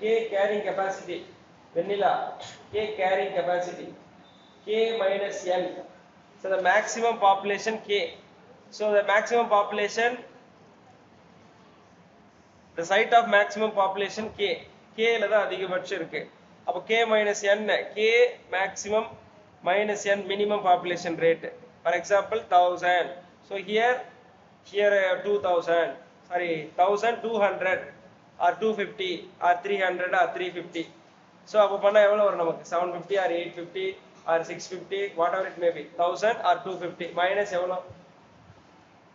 K carrying capacity, vanilla, K carrying capacity, K minus N. So the maximum population K. So the maximum population, the site of maximum population K. K la da அதிகபட்சம் இருக்கு. அப்போ K minus N, K maximum minus N minimum population rate. For example, 1000. So here 2000. Sorry, 1200 or 250 or 300 or 350. So அப்போ பண்ணா எவ்வளவு வரும் நமக்கு? 750 or 850 or 650, whatever it may be. 1000 or 250 minus எவ்வளவு?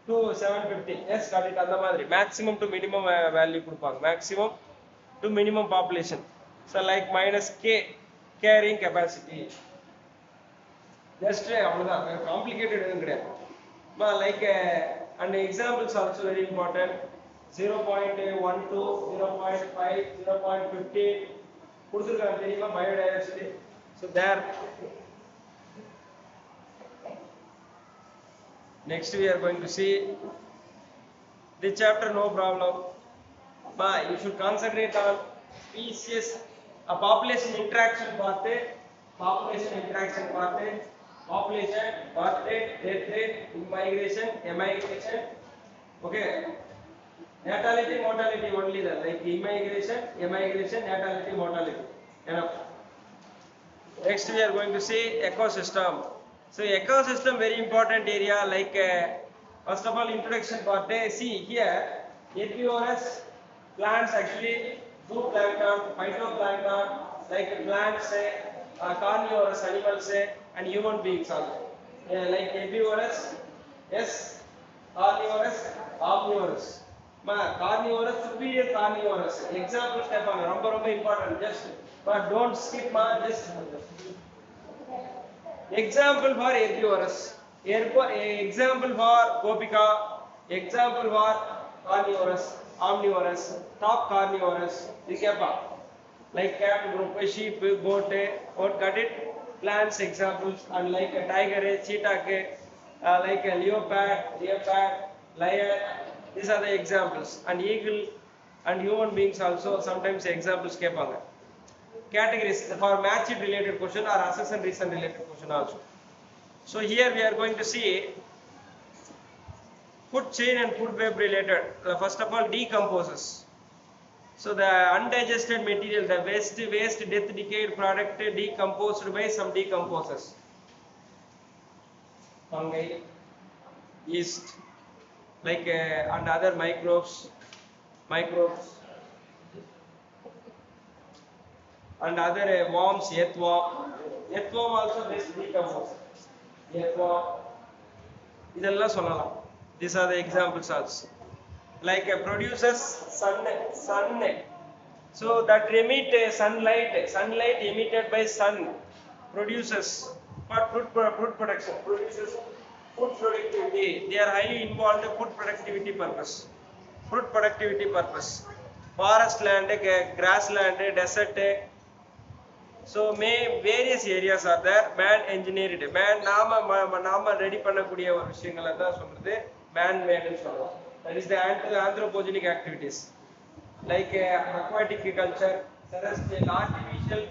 750. Yes, got it. அந்த மாதிரி maximum to minimum value கொடுப்பாங்க. Maximum to minimum population. So like minus K carrying capacity. Just அவ்வளவுதான், complicated எதுவும் கிடையாது. Like and examples also very important. 0.12, 0.5, 0.15 கொடுத்திருக்காங்க தெரியுமா biodiversity. So there. Next we are going to see this chapter, no problem, but you should concentrate on species, a population interaction part, population birth rate, death rate, immigration, emigration, okay, natality, mortality only there, like immigration, emigration, natality, mortality, enough. Next we are going to see ecosystem. So ecosystem very important area, like first of all introduction part. See here, herbivorous plants actually zooplankton, phytoplankton, like plants, carnivorous animals and human beings also. Like herbivorous, yes, carnivorous, omnivorous. Carnivorous, superior carnivorous. Examples கேட்பாங்க, ரொம்ப important. Just but don't skip just example for herbivorous, example for gopika, example for carnivorous, omnivorous, top carnivorous. This கேப்பா like cat group, sheep, goat, got it, plants examples, and like a tiger, cheetah, like a leopard, lion. These are the examples. And eagle and human beings also sometimes examples கேட்பாங்க. Categories for match it related question or assess and reason related question also. So here we are going to see food chain and food web related. First of all, decomposes. So the undigested material, the waste, death, decayed product decomposed by some decomposers. Fungi, yeast, like and other microbes. And other worms, earthworm also this decompose. Earthworm, இதெல்லாம் சொல்லலாம். These are the examples also. Like produces sun. So that emit sunlight emitted by sun produces for food production, produces food productivity. They are highly involved in food productivity purpose. Forest land, grassland, desert. So various areas are there. Man engineered, man நாம ready பண்ணக்கூடிய ஒரு விஷயங்களை தான் சொல்றது man made னு சொல்றோம். That is the anthropogenic activities, like aquatic culture, terrestrial, artificial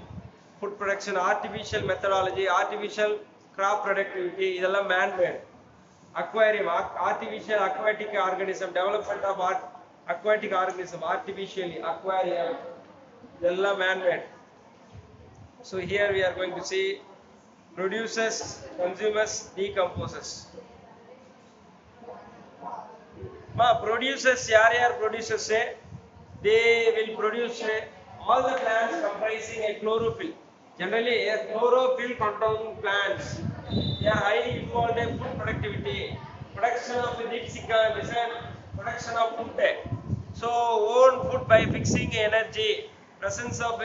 food production, artificial methodology, artificial crop productivity, இதெல்லாம் man made. Aquarium, artificial aquatic organism, development of aquatic organism artificially, aquarium, இதெல்லாம் man made. So here we are going to see producers, consumers, decomposes. Producers, yaar producers say they will produce all the plants comprising a chlorophyll. Generally a chlorophyll containing plants, they are highly involved in food productivity, production of dipsica, production of food. So own food by fixing energy, presence of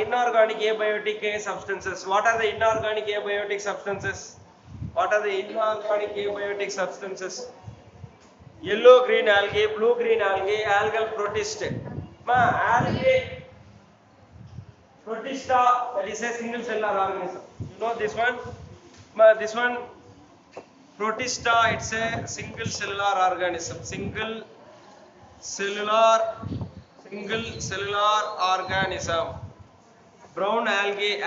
inorganic abiotic substances. What are the inorganic abiotic substances? Yellow green algae, blue green algae, algal protist. Algae protista, that is a single cellular organism. You know this one? This one protista, it's a single cellular organism. Single cellular Single cellular organism. Brown algae.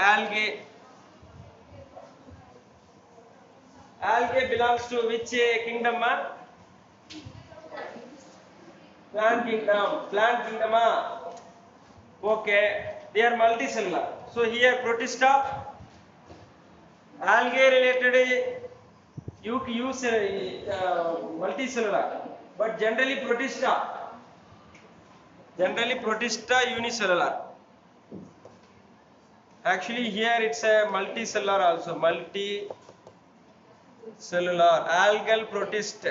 Algae belongs to which kingdom? Plant kingdom. Okay, they are multicellular. So here protista, algae related you use multicellular, but generally protista unicellular. Actually here it's a multicellular also, multicellular algal protist.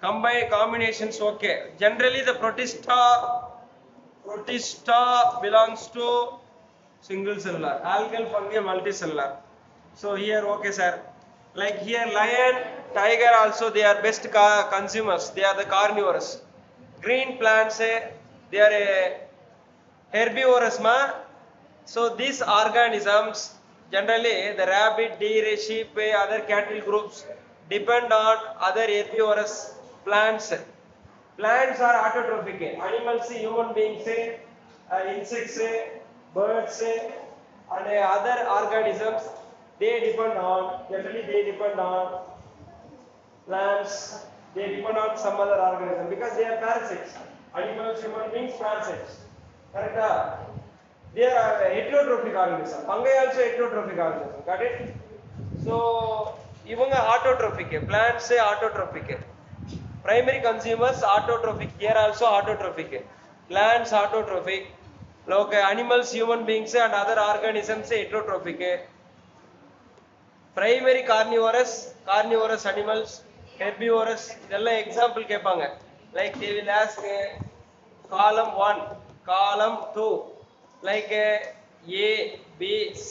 Combine combinations okay. Generally the protista belongs to single cellular, algal fungi multicellular. So here okay sir. Like here lion, tiger also they are best consumers. They are the carnivores. Green plants they are herbivorous ma. So these organisms generally the rabbit, deer, sheep, other cattle groups depend on other herbivorous plants. Plants are autotrophic. Animals, human beings, insects, birds, and other organisms generally they depend on plants. They depend on some other organism because they are parasites. Animals, human beings, parasites. Correct? They are heterotrophic organism. Fungi also heterotrophic organism. Got it? So இவங்க autotrophic. Plants autotrophic. Primary consumers autotrophic. Here also autotrophic. Plants autotrophic. Okay, animals, human beings and other organisms heterotrophic. Primary carnivorous animals, herbivorous. இதெல்லாம் example கேட்பாங்க. Like they will ask column 1, column 2. Like A, B, C,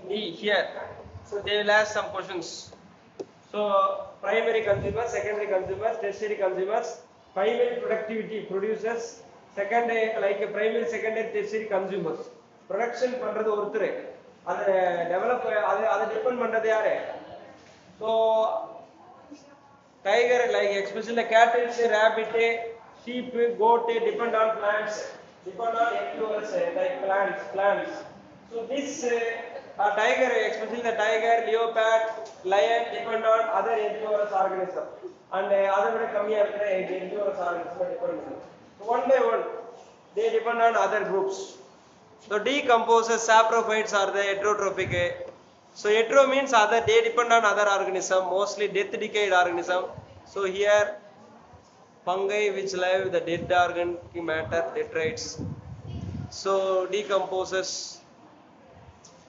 D here. So they will ask some questions. So primary consumers, secondary consumers, tertiary consumers, primary productivity producers, secondary like primary, secondary, tertiary consumers. Production பண்றது ஒருத்தர், அதை develop அதை depend பண்றது யாரு? So tiger like especially cattle, rabbit, sheep, goat depend on plants, depend on herbivores like plants. So this tiger, especially the tiger, leopard, lion depend on other herbivorous organisms and அதை விட கம்மியா இருக்கிற herbivorous organisms depend on. So one by one they depend on other groups. So decomposers, saprophytes are the heterotrophic. So hetero means other, they depend on other organism, mostly death decayed organism. So here fungi which live the dead organic matter, detritus. So decomposers,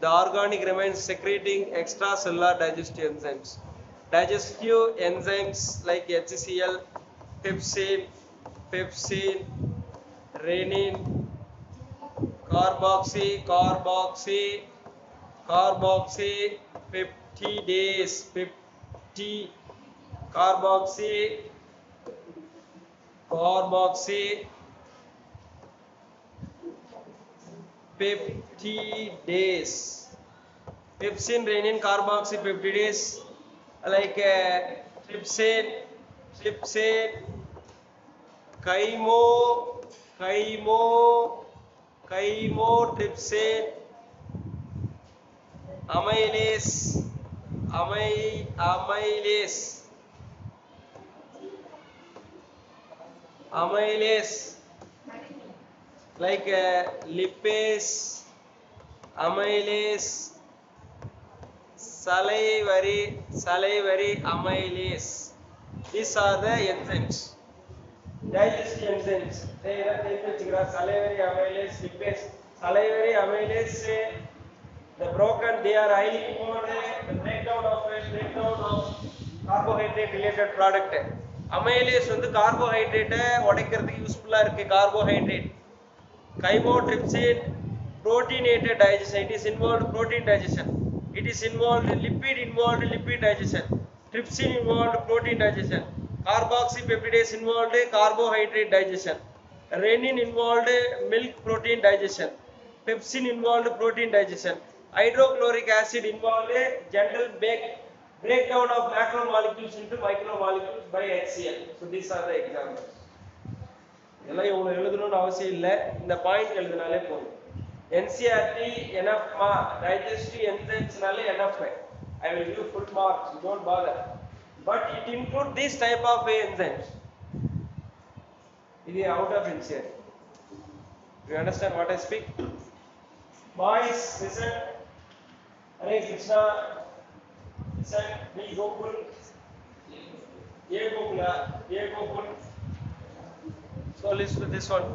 the organic remains secreting extracellular digestive enzymes. Digestive enzymes like HCl, pepsin, renin, carboxy, peptidase, peptidase, pepsin, renin, carboxy, peptidase like trypsin, chymotrypsin, amylase like lipase, amylase, salivary amylase. These are the enzymes, digestive enzymes. Salivary amylase, lipase, salivary amylase, the broken, they are highly involved in the breakdown of carbohydrate related product. Amylase வந்து carbohydrate உடைக்கிறதுக்கு யூஸ்ஃபுல்லா இருக்கு. carbohydrate, chymotrypsin, proteinated digestion, it is involved protein digestion, it is involved lipid digestion, trypsin involved protein digestion, carboxypeptidase involved carbohydrate digestion, renin involved milk protein digestion, pepsin involved protein digestion, hydrochloric acid involved general breakdown of macromolecules into micromolecules by HCl. So these are the examples. இதெல்லாம் இவ்வளவு எழுதணும்னு அவசியம் இல்லை, இந்த point எழுதினாலே போதும். NCERT enough mark, digestive enzymes enough. I will give full marks, don't bother. But it includes this type of enzymes. It is out of NCERT. You understand what I speak? Boys, listen. Hare Krishna. Listen. B. Gokul. A. Gokula. A. Gokul. So listen to this one.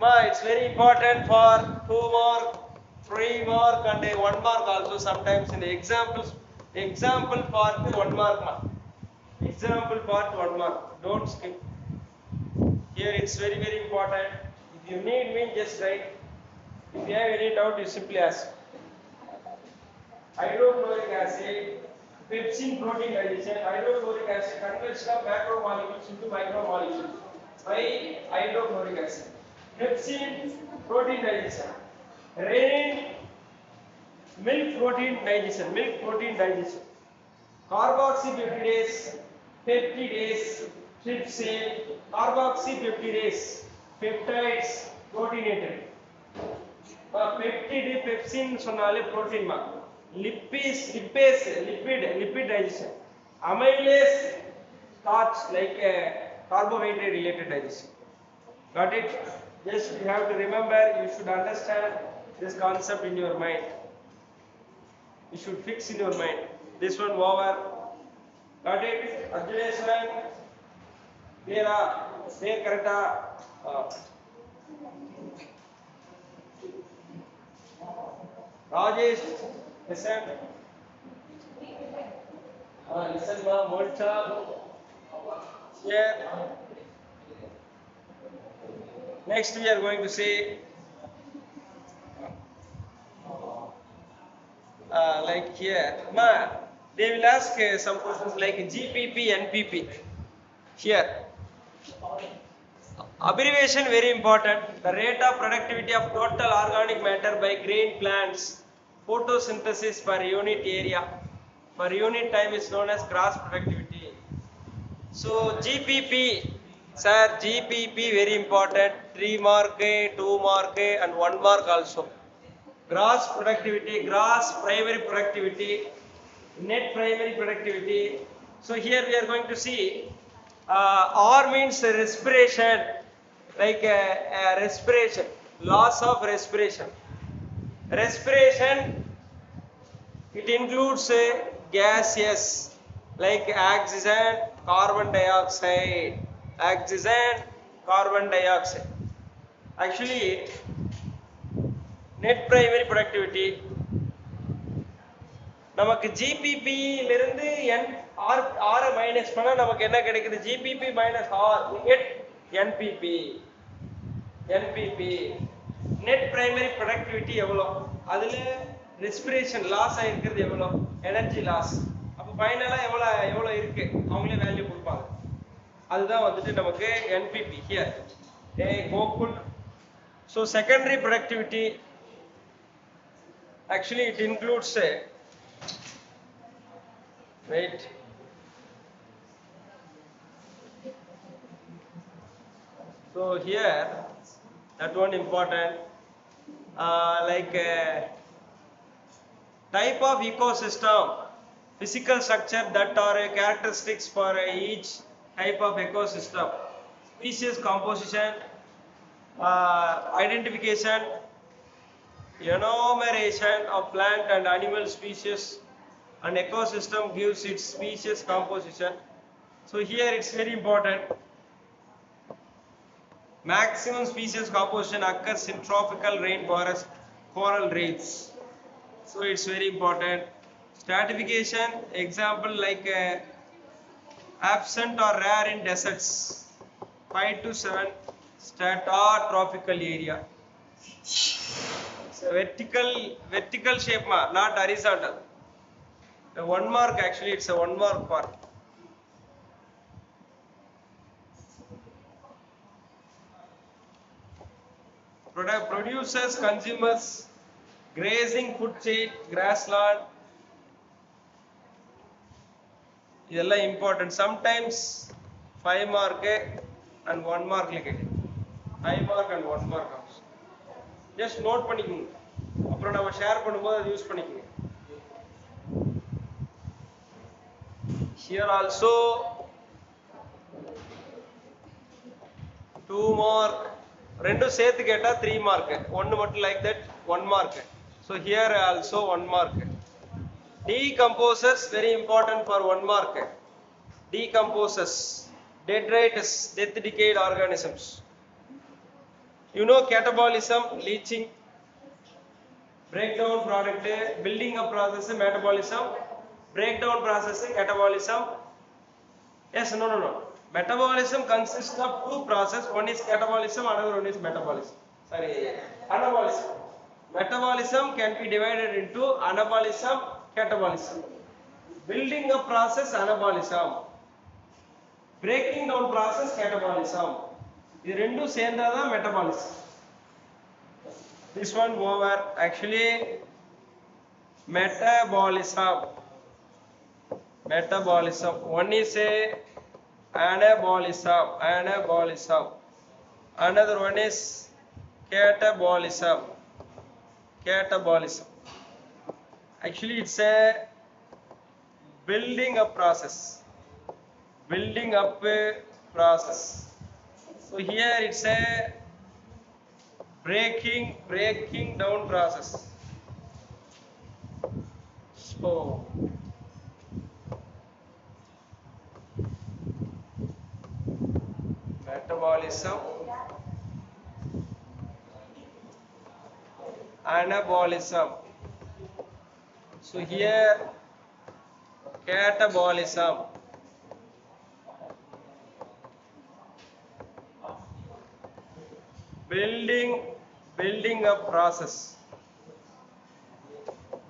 Ma, it's very important for 2 mark, 3 mark and 1 mark also sometimes in the examples. Example part 1 mark. Ma. Example part 1 mark. Don't skip. Here it's very important. If you need me, just write. If you have any doubt, you simply ask. Hydrochloric acid, pepsin protein digestion. Hydrochloric acid conversion of macromolecules into micromolecules by hydrochloric acid. Pepsin protein digestion. Renin milk protein digestion. Milk protein digestion. Carboxypeptidase, peptidase, trypsin, carboxypeptidase, peptides, proteinated. Peptide, pepsin சொன்னாலே protein ma. Lipid digestion. Amylase, starch like carbohydrate related digestion. Got it? Just you have to remember, you should understand this concept in your mind. You should fix in your mind. This one over. Got it? Arjunation. Clear correct. Rajesh, listen. Listen, ma, Molcha. Here. Next we are going to see like here, ma, they will ask some questions like GPP, NPP. Here, abbreviation very important. The rate of productivity of total organic matter by green plants, photosynthesis per unit area, per unit time is known as gross productivity. So GPP, sir, GPP very important. 3 mark, 2 mark and 1 mark also. Gross productivity, gross primary productivity, net primary productivity. So here we are going to see R means respiration, like respiration, loss of respiration. Respiration, it includes gases like oxygen, carbon dioxide, oxygen, carbon dioxide. Actually, net primary productivity நமக்கு GPP லிருந்து R minus பண்ணா நமக்கு என்ன கிடைக்குது? GPP minus R, we get NPP. Net primary productivity எவ்வளோ, அதில் respiration loss ஆகிருக்கிறது எவ்வளோ, energy loss, அப்போ ஃபைனலாக எவ்வளோ இருக்கு அவங்களே வேல்யூ கொடுப்பாங்க. அதுதான் வந்துட்டு நமக்கு NPP here. Gokul. So secondary productivity, actually it includes wait, so here that one important, like type of ecosystem, physical structure that are characteristics for each type of ecosystem, species composition, identification, enumeration of plant and animal species, and ecosystem gives its species composition. So here it's very important. Maximum species composition occurs in tropical rainforest, coral reefs. So it's very important. Stratification, example like absent or rare in deserts, 5 to 7 strata tropical area. It's a vertical shape, not horizontal. The 1 mark, actually it's a 1 mark part. Producers, consumers, grazing food chain, grassland, இதெல்லாம் important. Sometimes 5 mark and 1 mark like it. 5 mark and 1 mark comes. Just note பண்ணிக்கங்க. அப்புறம் நம்ம share பண்ணும்போது அதை use பண்ணிக்கங்க. Here also 2 mark. ரெண்டும் சேர்த்து கேட்டா 3 mark. ஒன்னு மட்டும் like that 1 mark. So here also 1 mark. Decomposers very important for 1 mark. Decomposers, detritus, death decayed organisms. You know catabolism, leaching, breakdown product, building up process, metabolism, breakdown process, catabolism. Yes, no. Metabolism consists of two processes. One is catabolism, another one is metabolism. Sorry, anabolism. Metabolism can be divided into anabolism, catabolism. Building up process, anabolism. Breaking down process, catabolism. இது ரெண்டும் சேர்ந்தாதான் metabolism. This one over. Actually, metabolism. One is a anabolism. Another one is catabolism. Actually, it's a building up process. So here it's a breaking down process. So metabolism, anabolism. So here catabolism. Building up process,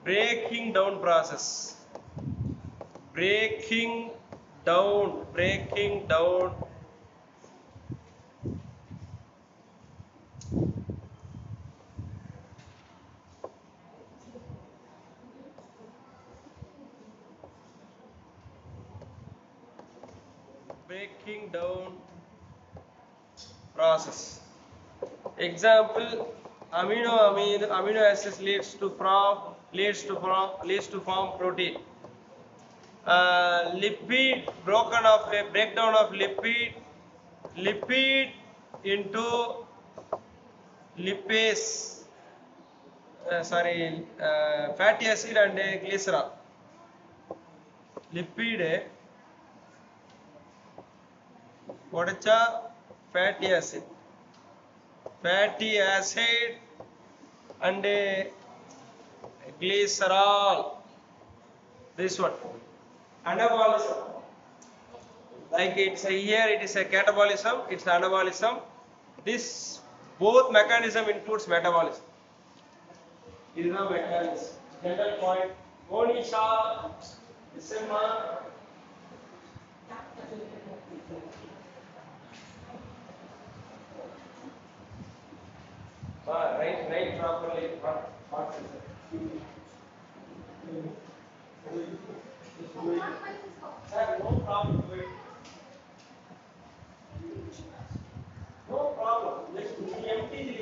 breaking down process, breaking down. Breaking down process. Example: amino acids leads to form protein. Lipid breakdown of lipid into lipase. Fatty acid and glycerol. Lipid உடைச்சா fatty acid and glycerol. This one anabolism, like here it is a catabolism, it's anabolism. This both mechanism includes metabolism. This is the mechanism. General point. Monisha, December. Right properly. No problem. No problem. Just empty the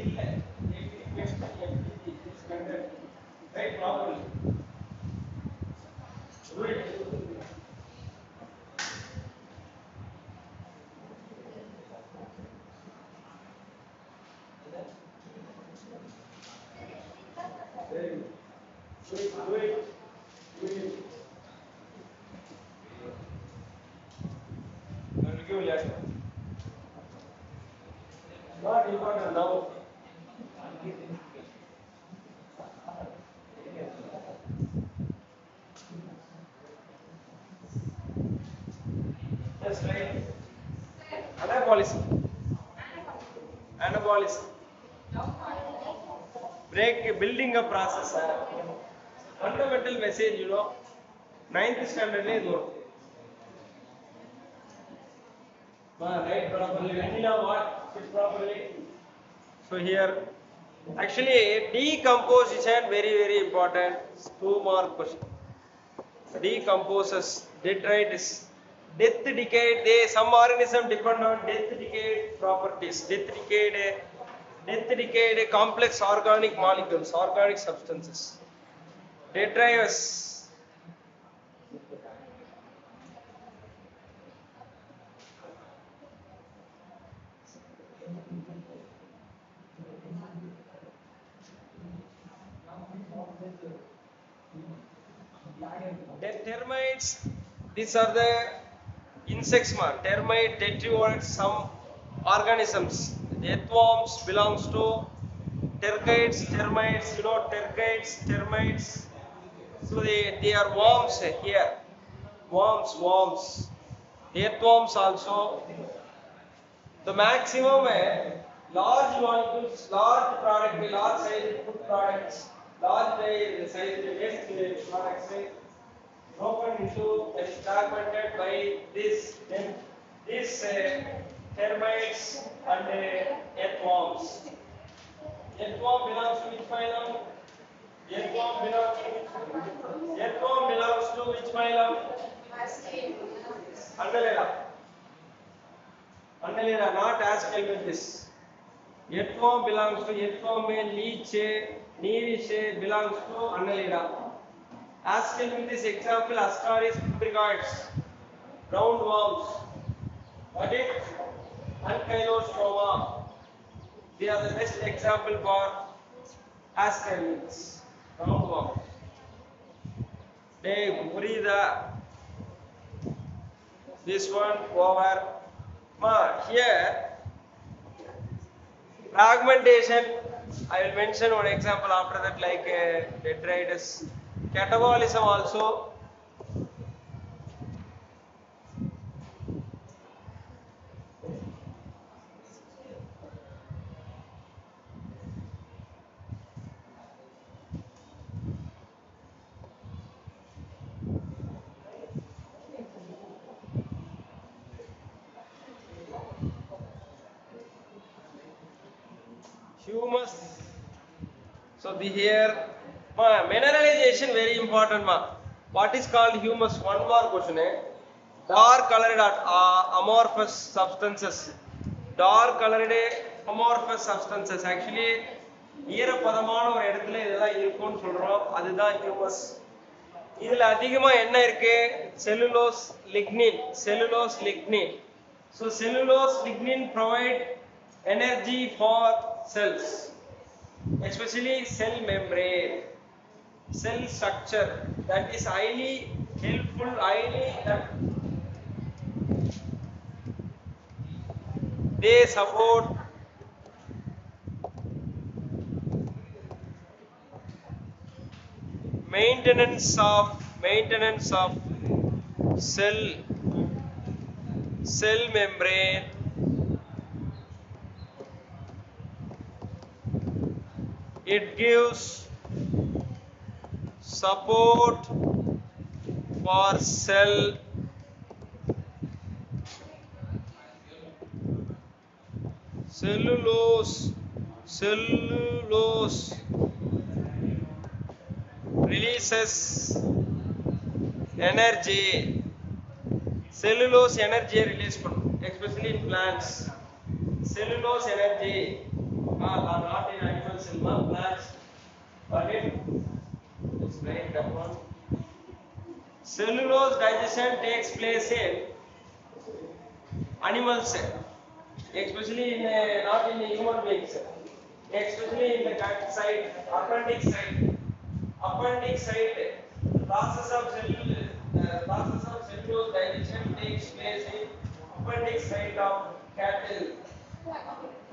right properly. Do it. Not important now. That's right. Anabolism. Building a process. Fundamental message, 9th standard is one. Right properly. What? Sit properly. So here, actually, decomposition very important. 2 mark question. Decomposes, detritus, Death decay, some organisms depend on death decay properties. Death decay complex organic molecules, organic substances. Detritus. Then termites, these are the insects, man. Termite detritus some organisms. The earthworms belongs to termites, termites. So they are worms here. Worms. The earthworms also. The maximum large molecules, large product, large size food products, large size waste products broken into and fragmented by this. Then these termites and earthworms. Earthworm belongs to which phylum? Earthworm belongs to which phylum? Annelida, not Aschelminthis. Earthworm belongs to earthworm, leech, neerish belongs to Annelida. Aschelminthis example, Ascaris cupricoides, roundworms. Got it? Ankylosperma. They are the best example for Aschelminthis, roundworms. They breathe this one over. Here, fragmentation, I will mention one example after that, like detritus. Catabolism also. Humus. So here, mineralization very important. What is called humus? One more question. Dark colored amorphous substances. Dark colored amorphous substances. Actually, ஈரப்பதமான ஒரு இடத்துல இதெல்லாம் இருக்கும்னு சொல்றோம். அதுதான் humus. இதுல அதிகமா என்ன இருக்கு? Cellulose lignin. So cellulose lignin provide energy for cells, especially cell membrane, cell structure, that is highly helpful, they support maintenance of cell membrane. It gives support for cellulose releases energy. Cellulose energy release பண்ணும், especially in plants. Cellulose energy, not in animal cell, plants. Got it? Let's write that one. Cellulose digestion takes place in animal cell, especially in not in human beings, especially in the gut side, appendix side. Process of cellulose digestion takes place in appendix side of cattle.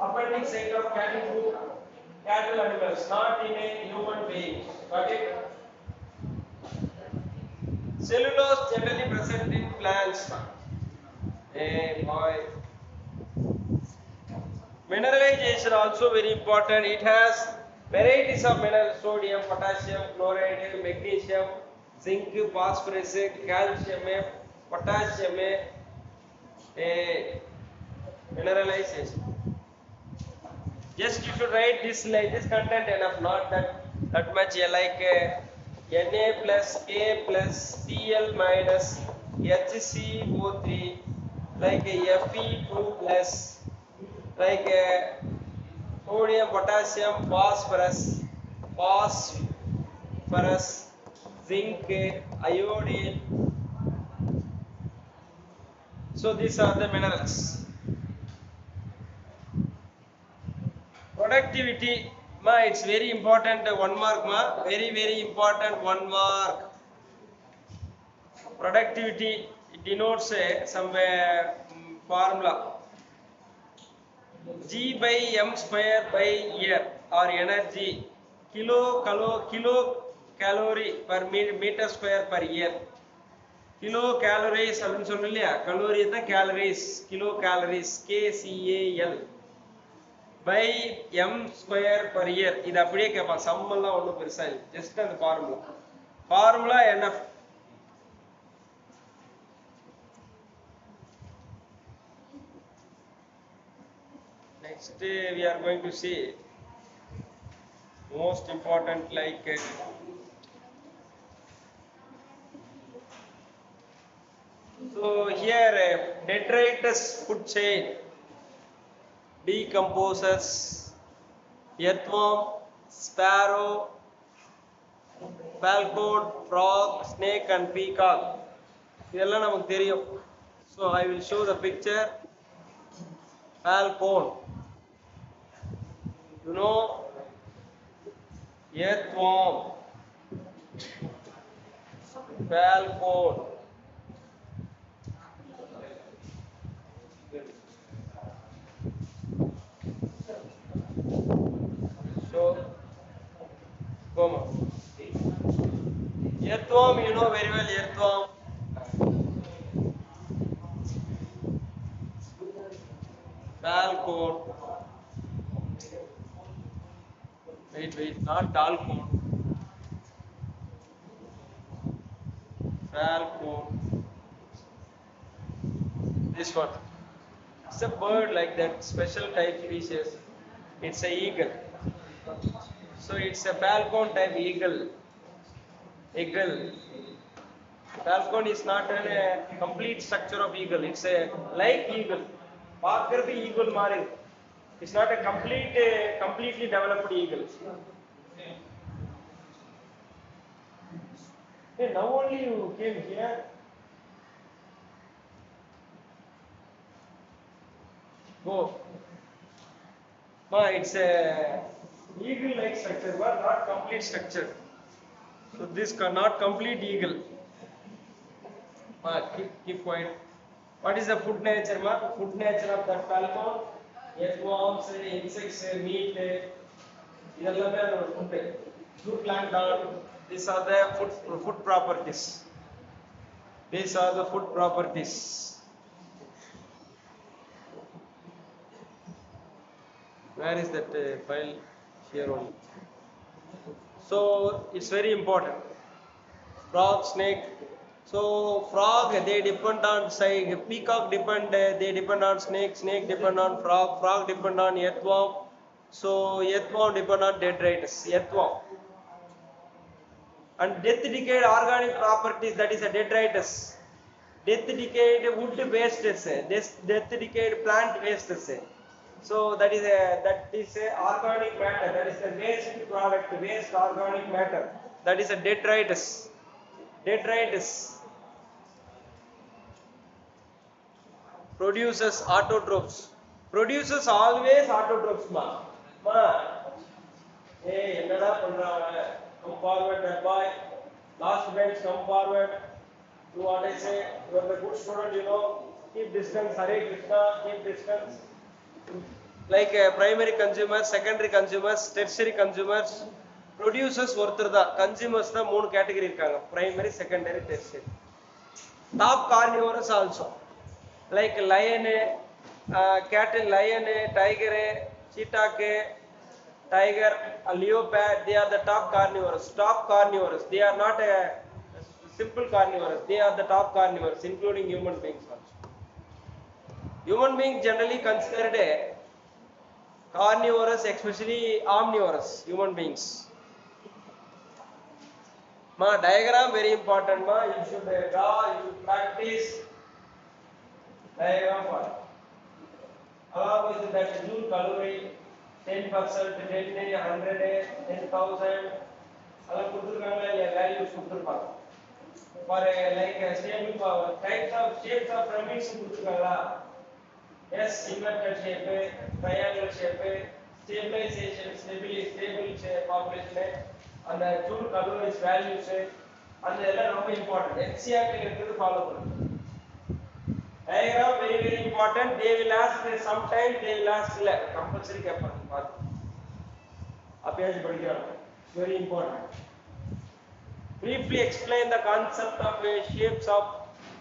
Appendix side of cattle animals, not in a human being. Got it? Cellulose generally present in plants. Mineralization also very important. It has varieties of minerals: sodium, potassium, chloride, magnesium, zinc, phosphorus, calcium, potassium. Mineralization. Just you should write this like this content enough, not that much like Na plus K plus Cl minus HCO3, like Fe2 plus, like sodium, potassium, phosphorus, zinc, iodine. So these are the minerals. Productivity, ma, it's very important. 1 mark, ma, very important. 1 mark. Productivity denotes some formula. G by m square by year, or energy, kilo calorie per meter square per year. Kilo calories அப்படின்னு சொன்னோம் இல்லையா, calorie தான் calories, kilo calories, KCAL by m square per year. இது அப்படியே கேட்பான், some எல்லாம் ஒன்றும் பெருசா இல்லை, ஜஸ்ட் அந்த formula NF. Next we are going to see most important, like so here detritus food chain decomposes earthworm, sparrow, falcon, frog, snake and peacock. இதெல்லாம் நமக்கு தெரியும். So I will show the picture. Falcon, you know, earthworm, falcon, so come on. Earthworm, you know very well, earthworm. Falcon, wait, not talcon. Falcon, this one. It's a bird like that, special type species. It's a eagle. So it's a falcon type eagle. Falcon is not a complete structure of eagle. It's a like eagle. பார்க்கிறது eagle மாதிரி. It's not a completely developed eagle. Hey, now only you came here. Go. Ma, it's a eagle-like structure, but not complete structure. So this not complete eagle. Ma, keep quiet. What is the food nature, ma? Food nature of that falcon? Earthworms, insects, meat. இதெல்லாமே அதோட food. Zooplankton. These are the food properties. These are the food properties. Where is that file? Here only. So it's very important. Frog, snake. So frog, they depend on peacock they depend on snake depend on frog depend on earthworm. So earthworm depend on detritus, earthworm. And death decayed organic properties, that is a detritus. Death decayed wood wastes, death decayed plant wastes. So that is a organic matter, that is the waste product, waste organic matter, that is a detritus. Produces autotrophs. Produces always autotrophs, ma. Hey, என்னடா பண்றாங்க? Come forward, that boy. Last bench, come forward. Do what I say. You are the good student, you know. Keep distance. Hare Krishna. Keep distance. Like primary consumers, secondary consumers, tertiary consumers. Producers ஒருத்தர் தான். Consumers தான் 3 category இருக்காங்க. Primary, secondary, tertiary. Top carnivorous also. Like lion, cattle, lion, tiger, cheetah, tiger, leopard, they are the top carnivores. They are not a simple carnivores. They are the top carnivores, including human beings also. Human beings generally considered a carnivorous, especially omnivorous human beings. Ma, diagram very important. Ma, you should draw, you should practice diagram part. Along with that joule calorie, 10%, 10, 100, 10,000. Along kudurukaanga இல்லையா values kudurupaanga. For like a stable power, types of shapes of pyramids kudurukaanga. Yes, inverted shape, triangle shape, stabilization, stable shape, population, and the joule calories values, and எல்லாம் ரொம்ப important. NCERT இருக்கிறது follow பண்ணுங்க. Diagram very important. They will ask sometime, they will ask இல்ல compulsory கேட்பாங்க பாத்து. அப்பயாச்சும் படிக்கணும். Very important. Briefly explain the concept of shapes of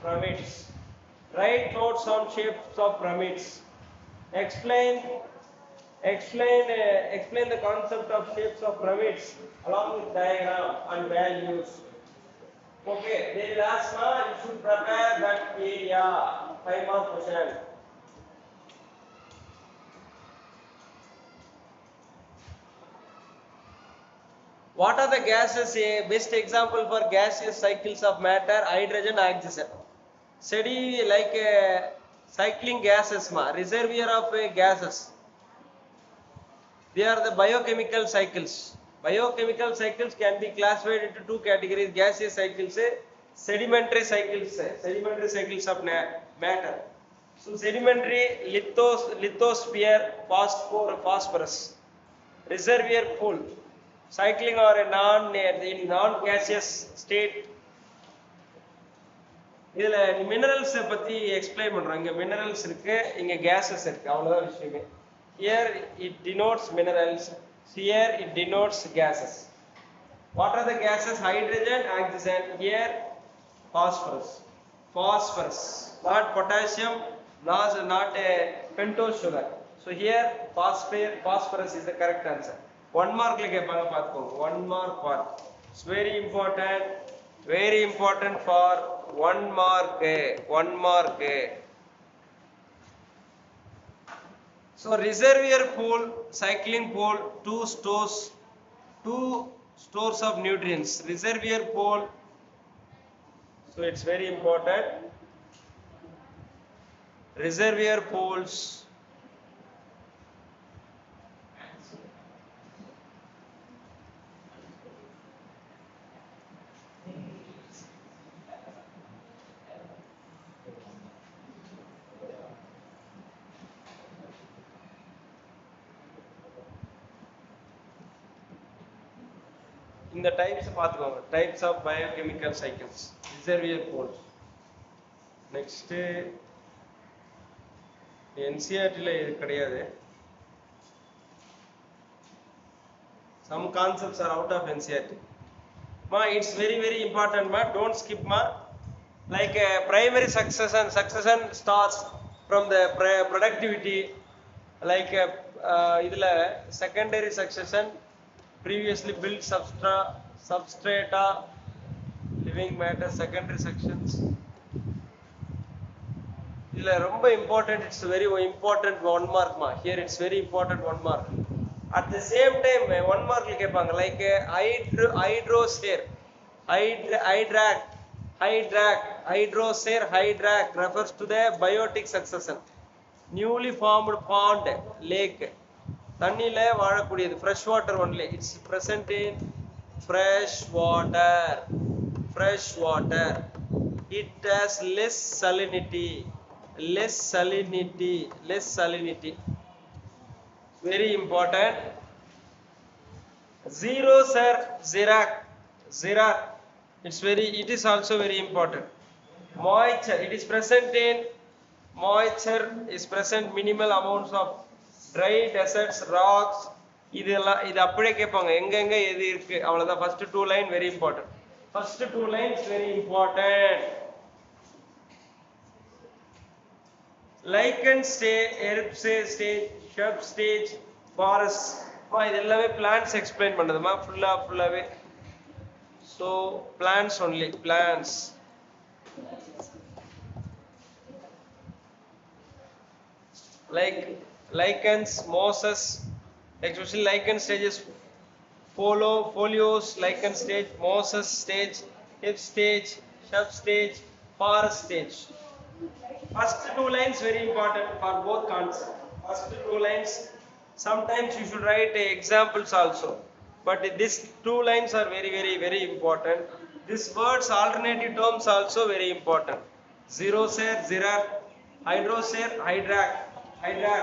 pyramids. Write notes on shapes of pyramids. Explain the concept of shapes of pyramids along with diagram and values. Okay, they will ask you should prepare that area. 5 mark question. What are the gases? A best example for gaseous cycles of matter, hydrogen, oxygen. Study like cycling gases, reservoir of gases. They are the biochemical cycles. Biochemical cycles can be classified into two categories: gaseous cycles, sedimentary cycles of matter. So sedimentary, lithosphere, phosphorus, reservoir pool. Cycling or a non-gaseous state. இதுல minerals பத்தி explain பண்றோம். இங்க minerals இருக்கு, இங்க gases இருக்கு. அவ்வளவுதான் விஷயமே. Here it denotes minerals, here it denotes gases. What are the gases? Hydrogen, oxygen. Here phosphorus. Not potassium, not a pentose sugar. So here phosphorus is the correct answer. 1 mark like கேட்பாங்க பாத்துக்கோங்க. 1 mark part. It's very important for 1 mark. So reservoir pool, cycling pool, two stores of nutrients. Reservoir pool, so it's very important. Reservoir pools, in the types பாத்துக்கோங்க. Types of biochemical cycles, reservoir pools. Next NCERT ல இது கிடையாது. Some concepts are out of NCERT. Ma, it's very important, ma. Don't skip, ma. Like primary succession starts from the productivity. Like idla secondary succession, previously built substrata, living matter, secondary sections. Idla romba important, it's very important 1 mark, ma. Here it's very important 1 mark. At the same time 1 mark like hydrosphere, hydrac refers to the biotic succession. Newly formed pond, lake, தண்ணில வாழக்கூடியது, fresh water only. It's present in fresh water. It has less salinity. Very important. Xerox, it is also very important. Moisture, it is present in moisture is present minimal amounts of dry deserts, rocks. இது அப்படியே கேட்பாங்க, எங்க எது இருக்கு அவ்வளவுதான். first 2 line very important. First 2 lines very important. Lichen stage, herb stage, shrub stage, forest. இது எல்லாமே plants explain பண்ணதுமா ஃபுல்லாவே. So plants only, plants. Like lichens, mosses, especially lichen stages folios, lichen stage, mosses stage, hip stage, shrub stage, forest stage. First two lines very important for both concepts. First two lines, sometimes you should write examples also, but these two lines are very important. This words alternative terms also very important. Xerocer, xerar, hydrocer, hydrac, hydrar.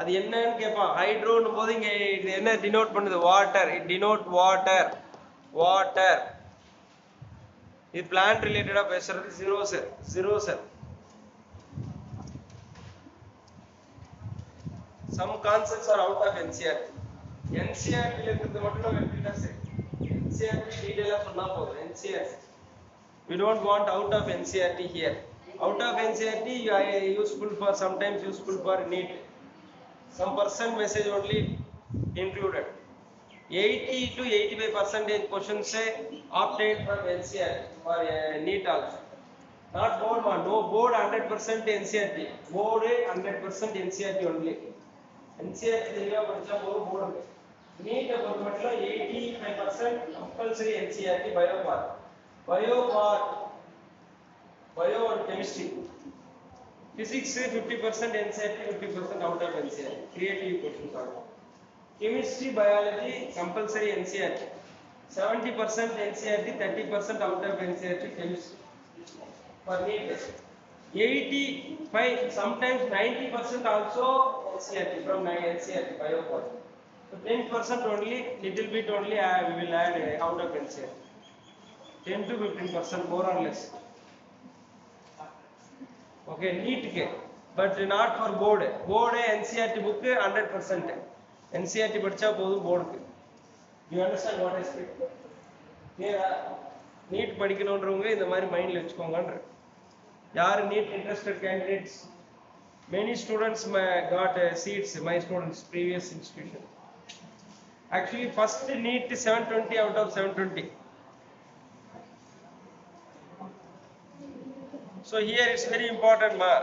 அது என்னன்னு கேட்பான். ஹைட்ரோன்னு போது இங்க இது என்ன denote பண்ணுது? Water. It denote water. Water. இது plant ரிலேட்டடா பேசுறது. ஜீரோசர். ஜீரோசர். Some concepts are out of NCERT. NCERT ல இருக்கிறது மட்டும் நம்ம எப்படிடா சரி. NCERT டீடைலா சொன்னா போதும். NCERT. We don't want out of NCERT here. Out of NCERT useful for sometimes useful for NEET. Some percent message only included. 80 to 85% questions obtained from NCERT for NEET also. Not board one. No board 100% NCERT. Board 100% NCERT only. NCERT தெளிவா படிச்சா போதும் போடுங்க. NEET பொறுத்த மட்டும் 85% compulsory NCERT bio part. Bio and chemistry. Physics 50% NCERT, 50% out of NCERT. Creative questions are. Chemistry, biology compulsory NCERT. 70% NCERT, 30% out of NCERT chemistry. For NEET. 85, sometimes 90% also NCERT from NCERT bio part. So 10% only, little bit only we will add out of NCERT. 10 to 15% more or less. Okay, NEET ke, but not for board. Board NCERT book 100%. NCERT படிச்சா போதும் போர்டுக்கு. You understand what I speak? NEET படிக்கணும்ன்றவங்க இந்த மாதிரி மைண்ட்ல வெச்சுக்கோங்கன்ற. யார் NEET interested candidates? Many students got seats, my students previous institution. Actually first NEET 720 out of 720. So here it's very important ma.